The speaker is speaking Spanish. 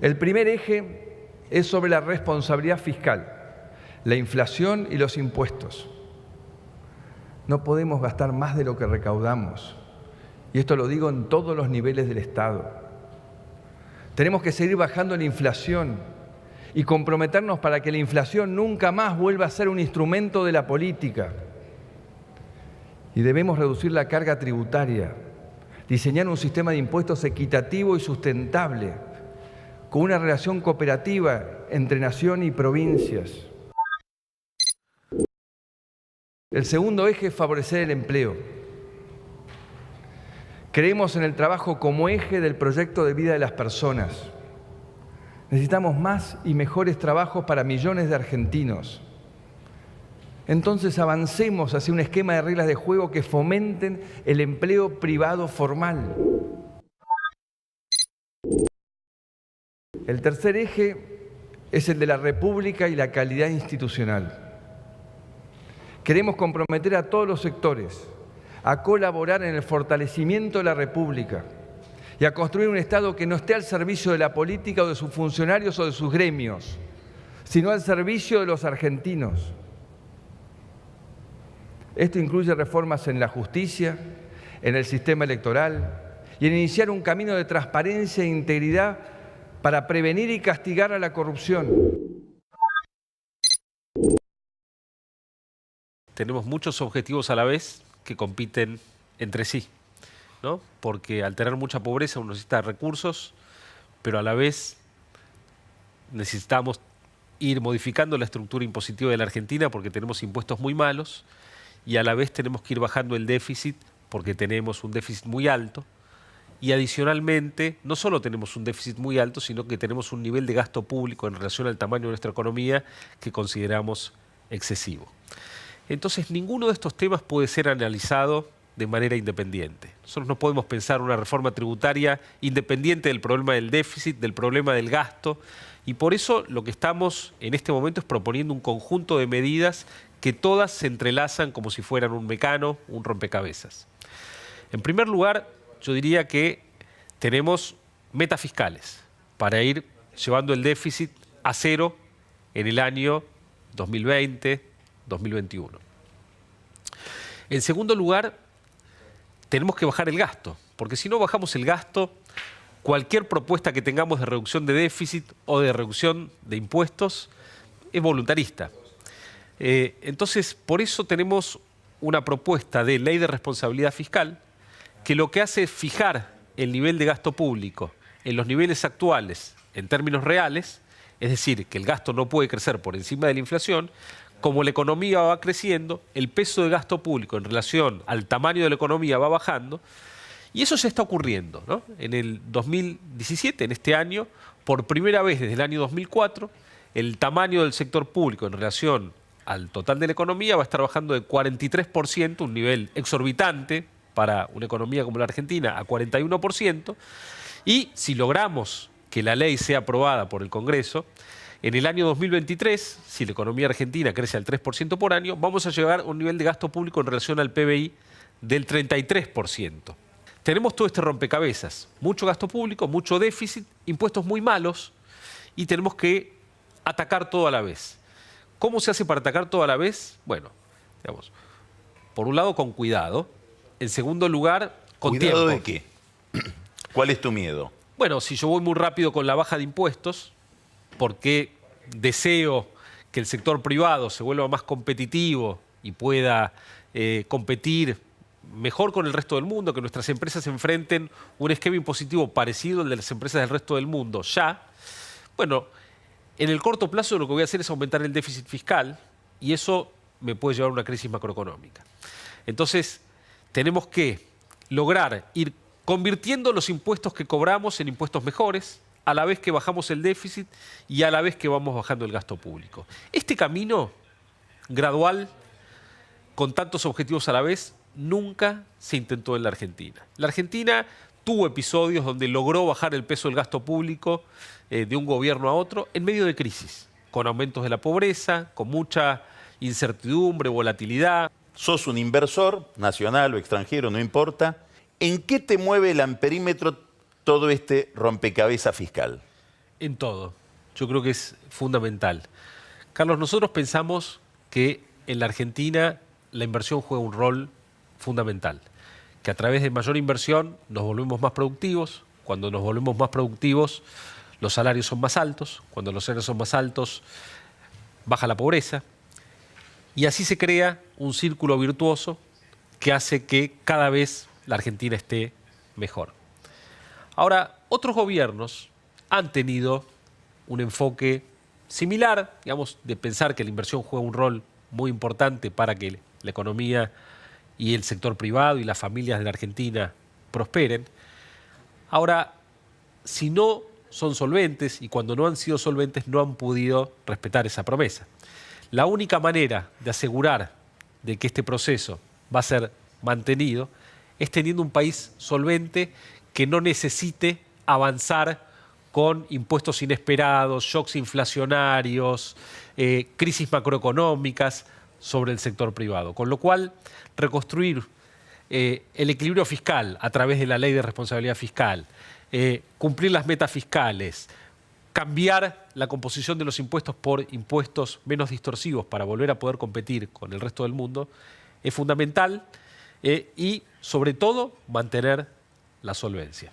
El primer eje es sobre la responsabilidad fiscal, la inflación y los impuestos. No podemos gastar más de lo que recaudamos. Y esto lo digo en todos los niveles del Estado. Tenemos que seguir bajando la inflación y comprometernos para que la inflación nunca más vuelva a ser un instrumento de la política. Y debemos reducir la carga tributaria, diseñar un sistema de impuestos equitativo y sustentable, con una relación cooperativa entre nación y provincias. El segundo eje es favorecer el empleo. Creemos en el trabajo como eje del proyecto de vida de las personas. Necesitamos más y mejores trabajos para millones de argentinos. Entonces avancemos hacia un esquema de reglas de juego que fomenten el empleo privado formal. El tercer eje es el de la República y la calidad institucional. Queremos comprometer a todos los sectores a colaborar en el fortalecimiento de la República y a construir un Estado que no esté al servicio de la política o de sus funcionarios o de sus gremios, sino al servicio de los argentinos. Esto incluye reformas en la justicia, en el sistema electoral y en iniciar un camino de transparencia e integridad para prevenir y castigar a la corrupción. Tenemos muchos objetivos a la vez que compiten entre sí, ¿no? Porque al tener mucha pobreza uno necesita recursos, pero a la vez necesitamos ir modificando la estructura impositiva de la Argentina porque tenemos impuestos muy malos y a la vez tenemos que ir bajando el déficit porque tenemos un déficit muy alto y adicionalmente no solo tenemos un déficit muy alto, sino que tenemos un nivel de gasto público en relación al tamaño de nuestra economía que consideramos excesivo. Entonces, ninguno de estos temas puede ser analizado de manera independiente. Nosotros no podemos pensar una reforma tributaria independiente del problema del déficit, del problema del gasto, y por eso lo que estamos en este momento es proponiendo un conjunto de medidas que todas se entrelazan como si fueran un mecano, un rompecabezas. En primer lugar, yo diría que tenemos metas fiscales para ir llevando el déficit a cero en el año 2020, 2021. En segundo lugar, tenemos que bajar el gasto, porque si no bajamos el gasto, cualquier propuesta que tengamos de reducción de déficit o de reducción de impuestos es voluntarista. Entonces, por eso tenemos una propuesta de ley de responsabilidad fiscal que lo que hace es fijar el nivel de gasto público en los niveles actuales en términos reales, es decir, que el gasto no puede crecer por encima de la inflación. Como la economía va creciendo, el peso de gasto público en relación al tamaño de la economía va bajando y eso ya está ocurriendo, ¿no? En el 2017, en este año, por primera vez desde el año 2004, el tamaño del sector público en relación al total de la economía va a estar bajando de 43%, un nivel exorbitante para una economía como la Argentina, a 41%, y si logramos que la ley sea aprobada por el Congreso, en el año 2023, si la economía argentina crece al 3% por año, vamos a llegar a un nivel de gasto público en relación al PBI del 33%. Tenemos todo este rompecabezas, mucho gasto público, mucho déficit, impuestos muy malos y tenemos que atacar todo a la vez. ¿Cómo se hace para atacar todo a la vez? Bueno, digamos, por un lado con cuidado, en segundo lugar con tiempo. ¿Cuidado de qué? ¿Cuál es tu miedo? Bueno, si yo voy muy rápido con la baja de impuestos, porque deseo que el sector privado se vuelva más competitivo y pueda competir mejor con el resto del mundo, que nuestras empresas enfrenten un esquema impositivo parecido al de las empresas del resto del mundo ya. Bueno, en el corto plazo lo que voy a hacer es aumentar el déficit fiscal y eso me puede llevar a una crisis macroeconómica. Entonces, tenemos que lograr ir convirtiendo los impuestos que cobramos en impuestos mejores, a la vez que bajamos el déficit y a la vez que vamos bajando el gasto público. Este camino gradual, con tantos objetivos a la vez, nunca se intentó en la Argentina. La Argentina tuvo episodios donde logró bajar el peso del gasto público de un gobierno a otro en medio de crisis, con aumentos de la pobreza, con mucha incertidumbre, volatilidad. Sos un inversor, nacional o extranjero, no importa. ¿En qué te mueve el amperímetro todo este rompecabezas fiscal? en todo. Yo creo que es fundamental. Carlos, nosotros pensamos que en la Argentina la inversión juega un rol fundamental, que a través de mayor inversión nos volvemos más productivos. Cuando nos volvemos más productivos, los salarios son más altos. Cuando los salarios son más altos, baja la pobreza. Y así se crea un círculo virtuoso que hace que cada vez la Argentina esté mejor. Ahora, otros gobiernos han tenido un enfoque similar, digamos, de pensar que la inversión juega un rol muy importante para que la economía y el sector privado y las familias de la Argentina prosperen. Ahora, si no son solventes y cuando no han sido solventes no han podido respetar esa promesa. La única manera de asegurar de que este proceso va a ser mantenido es teniendo un país solvente que no necesite avanzar con impuestos inesperados, shocks inflacionarios, crisis macroeconómicas sobre el sector privado. Con lo cual, reconstruir el equilibrio fiscal a través de la ley de responsabilidad fiscal, cumplir las metas fiscales, cambiar la composición de los impuestos por impuestos menos distorsivos para volver a poder competir con el resto del mundo, es fundamental y, sobre todo, mantener la solvencia.